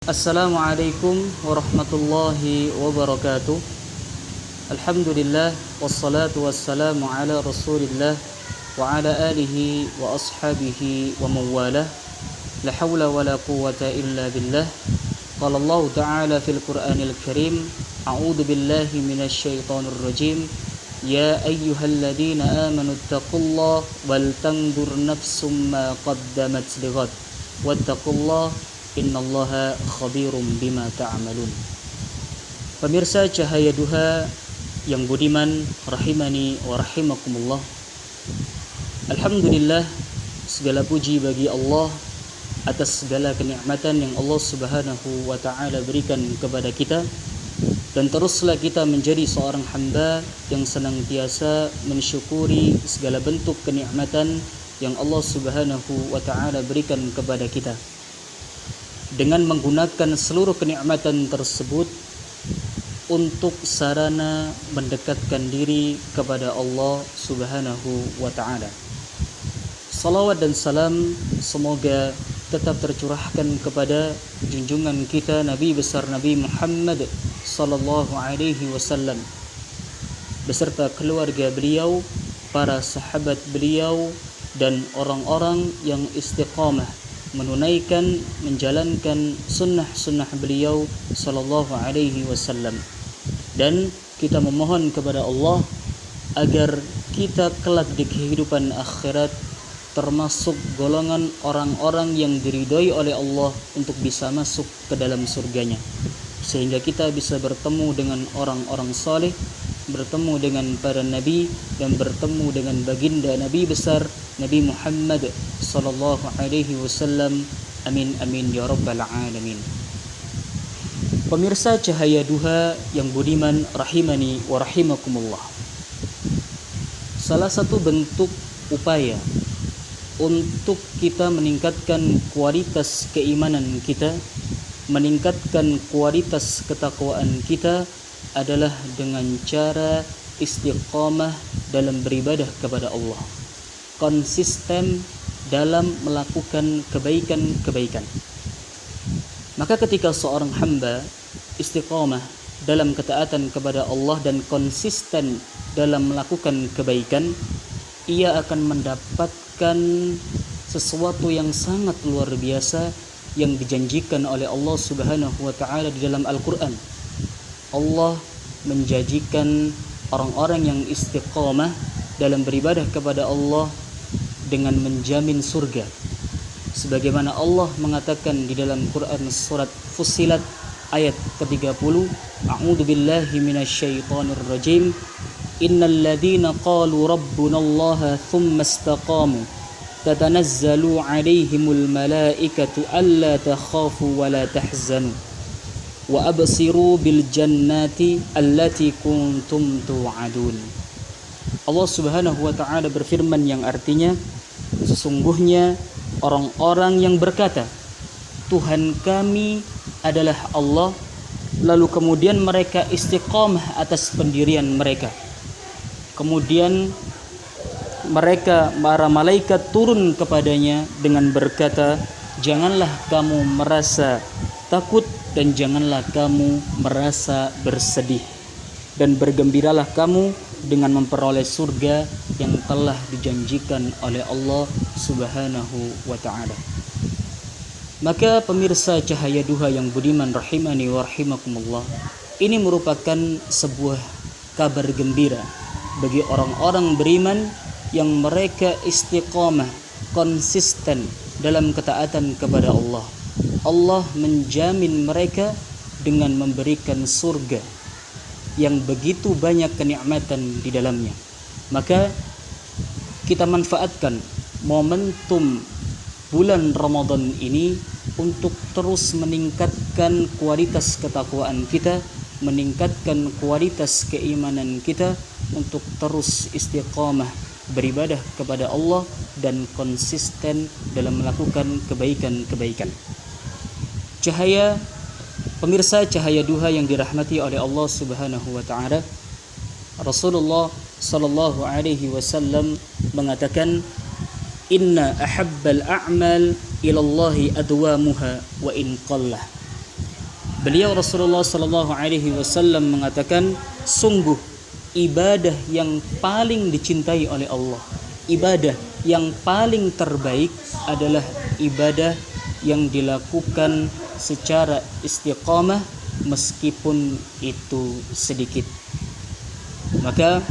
Assalamualaikum warahmatullahi wabarakatuh. Alhamdulillah wassalatu wassalamu ala Rasulillah wa ala alihi wa ashabihi wa mawalah. La hawla wa la quwwata illa billah. Qala Allah Ta'ala fil Qur'anil Karim, a'udzu billahi minasy syaithanir rajim. Ya ayyuhalladzina amanu taqullaha wal tanzur nafsum ma qaddamat lighad. Wattaqullaha innallaha khabirum bima ta'malun. Pemirsa Cahaya Duha yang budiman, rahimani wa rahimakumullah. Alhamdulillah, segala puji bagi Allah atas segala kenikmatan yang Allah Subhanahu wa taala berikan kepada kita, dan teruslah kita menjadi seorang hamba yang senantiasa mensyukuri segala bentuk kenikmatan yang Allah Subhanahu wa taala berikan kepada kita, dengan menggunakan seluruh kenikmatan tersebut untuk sarana mendekatkan diri kepada Allah Subhanahu wa taala. Salawat dan salam semoga tetap tercurahkan kepada junjungan kita Nabi besar Nabi Muhammad sallallahu alaihi wasallam beserta keluarga beliau, para sahabat beliau, dan orang-orang yang istiqamah menunaikan, menjalankan sunnah-sunnah beliau sallallahu alaihi wasallam. Dan kita memohon kepada Allah agar kita kelak di kehidupan akhirat termasuk golongan orang-orang yang diridhoi oleh Allah untuk bisa masuk ke dalam surganya, sehingga kita bisa bertemu dengan orang-orang saleh, bertemu dengan para nabi, dan bertemu dengan baginda Nabi besar Nabi Muhammad sallallahu alaihi wasallam. Amin amin ya rabbal alamin. Pemirsa Cahaya Duha yang budiman, rahimani wa rahimakumullah. Salah satu bentuk upaya untuk kita meningkatkan kualitas keimanan kita, meningkatkan kualitas ketakwaan kita adalah dengan cara istiqamah dalam beribadah kepada Allah, konsisten dalam melakukan kebaikan-kebaikan. Maka ketika seorang hamba istiqamah dalam ketaatan kepada Allah dan konsisten dalam melakukan kebaikan, ia akan mendapatkan sesuatu yang sangat luar biasa yang dijanjikan oleh Allah Subhanahu wa taala di dalam Al-Qur'an. Allah menjanjikan orang-orang yang istiqamah dalam beribadah kepada Allah dengan menjamin surga. Sebagaimana Allah mengatakan di dalam Quran surat Fussilat ayat ke-30, A'udzu billahi minasyaitonir rajim. Innal ladzina qalu rabbunallaha tsumma istaqamu tatanazzalu 'alaihimul malaikatu alla takhafu wa la tahzanu wa absiru bil jannati allati kuntum tu'adun. Allah Subhanahu wa taala berfirman yang artinya, sesungguhnya orang-orang yang berkata Tuhan kami adalah Allah, lalu kemudian mereka istiqamah atas pendirian mereka, kemudian mereka, para malaikat turun kepadanya dengan berkata, janganlah kamu merasa takut dan janganlah kamu merasa bersedih, dan bergembiralah kamu dengan memperoleh surga yang telah dijanjikan oleh Allah Subhanahu wa taala. Maka pemirsa Cahaya Duha yang budiman, rahimani wa rahimakumullah, ini merupakan sebuah kabar gembira bagi orang-orang beriman yang mereka istiqamah, konsisten dalam ketaatan kepada Allah. Allah menjamin mereka dengan memberikan surga yang begitu banyak kenikmatan di dalamnya. Maka kita manfaatkan momentum bulan Ramadan ini untuk terus meningkatkan kualitas ketakwaan kita, meningkatkan kualitas keimanan kita, untuk terus istiqamah beribadah kepada Allah dan konsisten dalam melakukan kebaikan-kebaikan. Pemirsa Cahaya Duha yang dirahmati oleh Allah Subhanahu wa taala, Rasulullah sallallahu alaihi wasallam mengatakan, inna ahabbal a'mal ilallahi adwamuha wa in qallah. Beliau Rasulullah sallallahu alaihi wasallam mengatakan, sungguh ibadah yang paling dicintai oleh Allah, ibadah yang paling terbaik adalah ibadah yang dilakukan secara istiqamah meskipun itu sedikit. Maka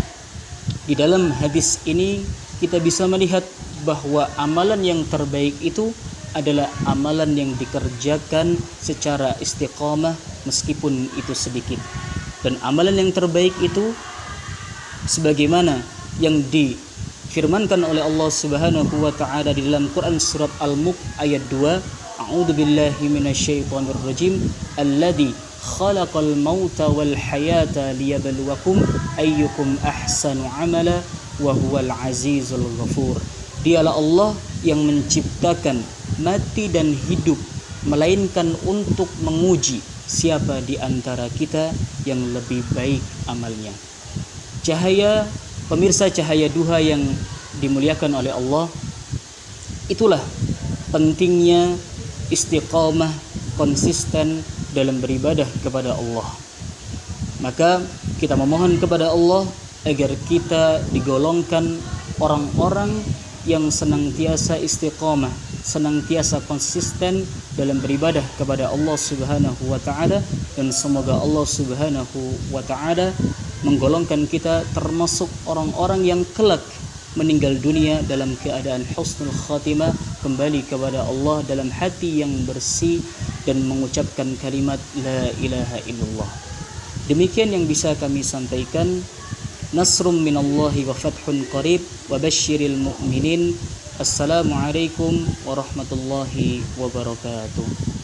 di dalam hadis ini kita bisa melihat bahwa amalan yang terbaik itu adalah amalan yang dikerjakan secara istiqamah meskipun itu sedikit. Dan amalan yang terbaik itu sebagaimana yang difirmankan oleh Allah Subhanahu wa taala di dalam Quran surat Al-Mulk ayat 2, A'udzu billahi minasyaitonir rajim, alladzi khalaqal mauta wal hayata liyabluwakum ayyukum ahsanu amala wa huwal azizul ghafur. Dialah Allah yang menciptakan mati dan hidup, melainkan untuk menguji siapa di antara kita yang lebih baik amalnya. Cahaya, pemirsa, cahaya duha yang dimuliakan oleh Allah, itulah pentingnya istiqamah, konsisten dalam beribadah kepada Allah. Maka kita memohon kepada Allah agar kita digolongkan orang-orang yang senantiasa istiqamah, senantiasa konsisten dalam beribadah kepada Allah Subhanahu wa taala, dan semoga Allah Subhanahu wa taala menggolongkan kita termasuk orang-orang yang kelak meninggal dunia dalam keadaan husnul khatimah, kembali kepada Allah dalam hati yang bersih dan mengucapkan kalimat la ilaha illallah. Demikian yang bisa kami sampaikan. Nasrum minallahi wa fathun qarib wa basyiril mu'minin. Assalamualaikum warahmatullahi wabarakatuh.